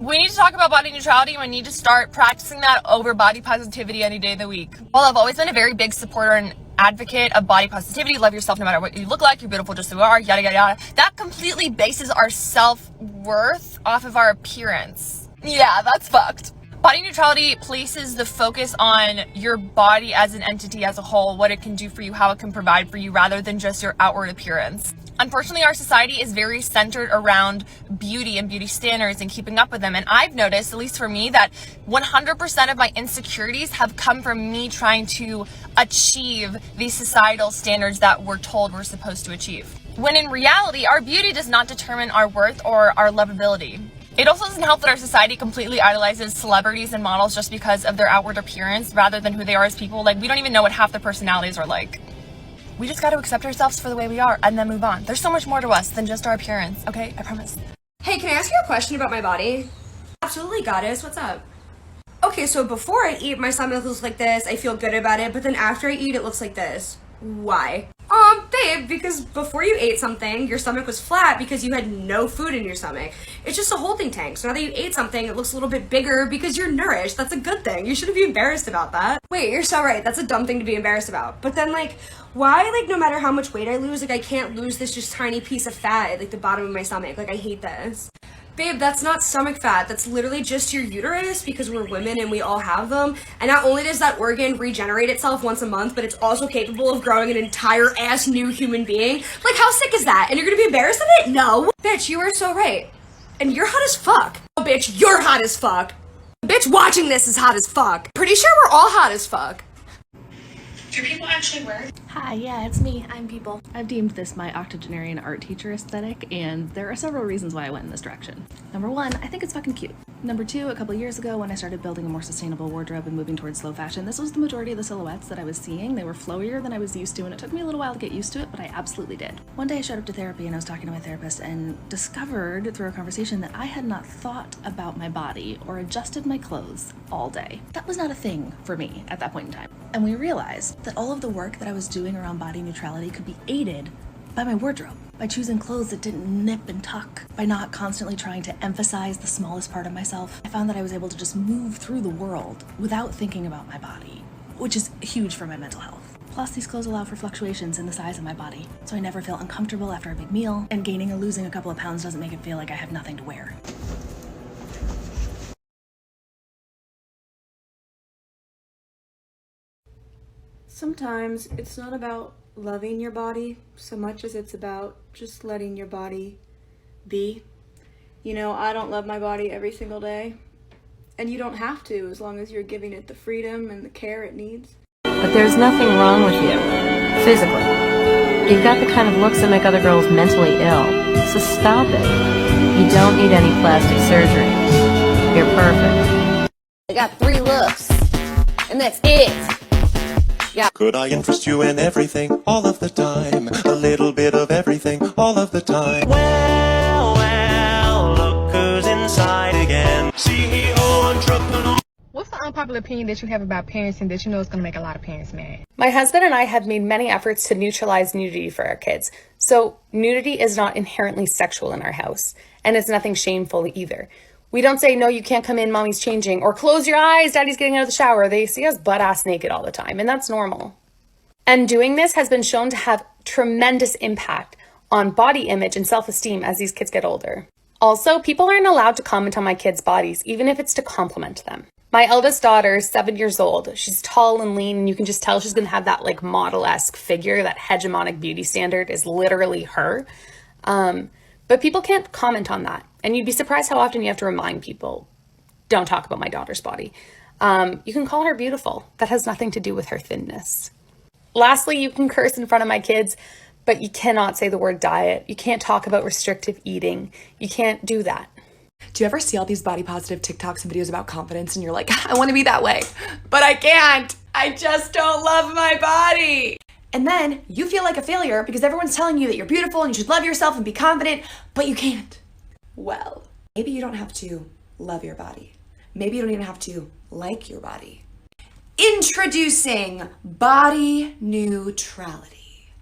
We need to talk about body neutrality, and we need to start practicing that over body positivity any day of the week. While I've always been a very big supporter and advocate of body positivity, love yourself no matter what you look like, you're beautiful just as you are, yada yada yada, that completely bases our self-worth off of our appearance. Yeah, that's fucked. Body neutrality places the focus on your body as an entity as a whole, what it can do for you, how it can provide for you, rather than just your outward appearance. Unfortunately, our society is very centered around beauty and beauty standards and keeping up with them. And I've noticed, at least for me, that 100% of my insecurities have come from me trying to achieve these societal standards that we're told we're supposed to achieve. When in reality, our beauty does not determine our worth or our lovability. It also doesn't help that our society completely idolizes celebrities and models just because of their outward appearance rather than who they are as people. Like, we don't even know what half their personalities are like. We just got to accept ourselves for the way we are and then move on. There's so much more to us than just our appearance, okay? I promise. Hey, can I ask you a question about my body? Absolutely, goddess. What's up? Okay, so before I eat, my stomach looks like this. I feel good about it, but then after I eat, it looks like this. Why? Babe, because before you ate something, your stomach was flat because you had no food in your stomach. It's just a holding tank. So now that you ate something, it looks a little bit bigger because you're nourished. That's a good thing. You shouldn't be embarrassed about that. Wait, you're so right. That's a dumb thing to be embarrassed about. But then, like, why, like, no matter how much weight I lose, like, I can't lose this just tiny piece of fat at, like, the bottom of my stomach. Like, I hate this. Babe, that's not stomach fat. That's literally just your uterus because we're women and we all have them. And not only does that organ regenerate itself once a month, but it's also capable of growing an entire ass new human being. Like, how sick is that? And you're gonna be embarrassed of it? No. Bitch, you are so right. And you're hot as fuck. Oh, bitch, you're hot as fuck. Bitch watching this is hot as fuck. Pretty sure we're all hot as fuck. Do people actually wear it? Hi, yeah, it's me. I'm People. I've deemed this my octogenarian art teacher aesthetic, and there are several reasons why I went in this direction. Number one, I think it's fucking cute. Number two, a couple years ago when I started building a more sustainable wardrobe and moving towards slow fashion, this was the majority of the silhouettes that I was seeing. They were flowier than I was used to, and it took me a little while to get used to it, but I absolutely did. One day I showed up to therapy and I was talking to my therapist and discovered through a conversation that I had not thought about my body or adjusted my clothes all day. That was not a thing for me at that point in time. And we realized that all of the work that I was doing around body neutrality could be aided by my wardrobe, by choosing clothes that didn't nip and tuck, by not constantly trying to emphasize the smallest part of myself. I found that I was able to just move through the world without thinking about my body, which is huge for my mental health. Plus, these clothes allow for fluctuations in the size of my body, so I never feel uncomfortable after a big meal, and gaining or losing a couple of pounds doesn't make it feel like I have nothing to wear. Sometimes it's not about loving your body so much as it's about just letting your body be. You know, I don't love my body every single day, and you don't have to as long as you're giving it the freedom and the care it needs. But there's nothing wrong with you, physically. You've got the kind of looks that make other girls mentally ill, so stop it. You don't need any plastic surgery. You're perfect. I got 3 looks, and that's it. Yeah. Could I interest you in everything, all of the time? A little bit of everything, all of the time. Well, look who's inside again. CEO entrepreneur. What's the unpopular opinion that you have about parenting that you know is going to make a lot of parents mad? My husband and I have made many efforts to neutralize nudity for our kids. So nudity is not inherently sexual in our house, and it's nothing shameful either. We don't say, no, you can't come in, mommy's changing, or close your eyes, daddy's getting out of the shower. They see us butt-ass naked all the time, and that's normal. And doing this has been shown to have tremendous impact on body image and self-esteem as these kids get older. Also, people aren't allowed to comment on my kids' bodies, even if it's to compliment them. My eldest daughter is 7 years old. She's tall and lean, and you can just tell she's gonna have that like model-esque figure. That hegemonic beauty standard is literally her. But people can't comment on that. And you'd be surprised how often you have to remind people, don't talk about my daughter's body. You can call her beautiful. That has nothing to do with her thinness. Lastly, you can curse in front of my kids, but you cannot say the word diet. You can't talk about restrictive eating. You can't do that. Do you ever see all these body positive TikToks and videos about confidence and you're like, I want to be that way, but I can't. I just don't love my body. And then you feel like a failure because everyone's telling you that you're beautiful and you should love yourself and be confident, but you can't. Well, maybe you don't have to love your body. Maybe you don't even have to like your body. Introducing body neutrality.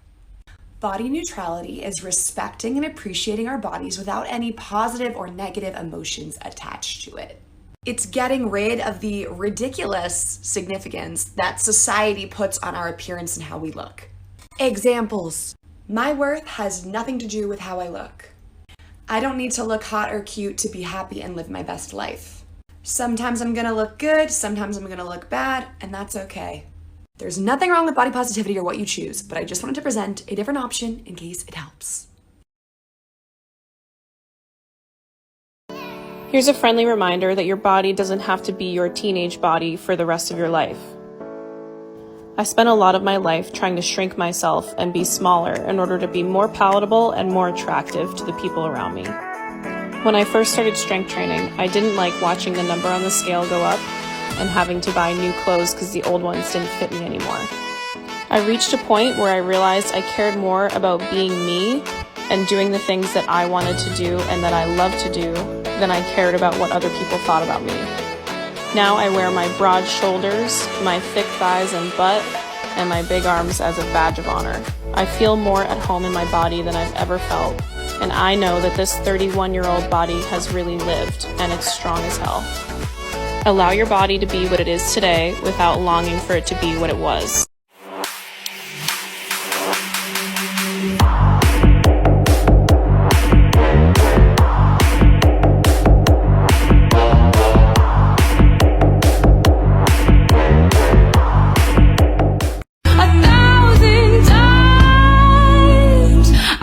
Body neutrality is respecting and appreciating our bodies without any positive or negative emotions attached to it. It's getting rid of the ridiculous significance that society puts on our appearance and how we look. Examples. My worth has nothing to do with how I look. I don't need to look hot or cute to be happy and live my best life. Sometimes I'm gonna look good, sometimes I'm gonna look bad, and that's okay. There's nothing wrong with body positivity or what you choose, but I just wanted to present a different option in case it helps. Here's a friendly reminder that your body doesn't have to be your teenage body for the rest of your life. I spent a lot of my life trying to shrink myself and be smaller in order to be more palatable and more attractive to the people around me. When I first started strength training, I didn't like watching the number on the scale go up and having to buy new clothes because the old ones didn't fit me anymore. I reached a point where I realized I cared more about being me and doing the things that I wanted to do and that I love to do than I cared about what other people thought about me. Now I wear my broad shoulders, my thick thighs and butt, and my big arms as a badge of honor. I feel more at home in my body than I've ever felt, and I know that this 31-year-old body has really lived, and it's strong as hell. Allow your body to be what it is today without longing for it to be what it was.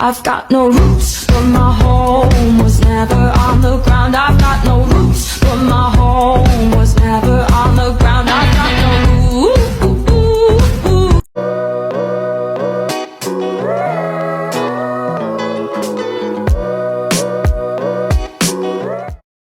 I've got no roots.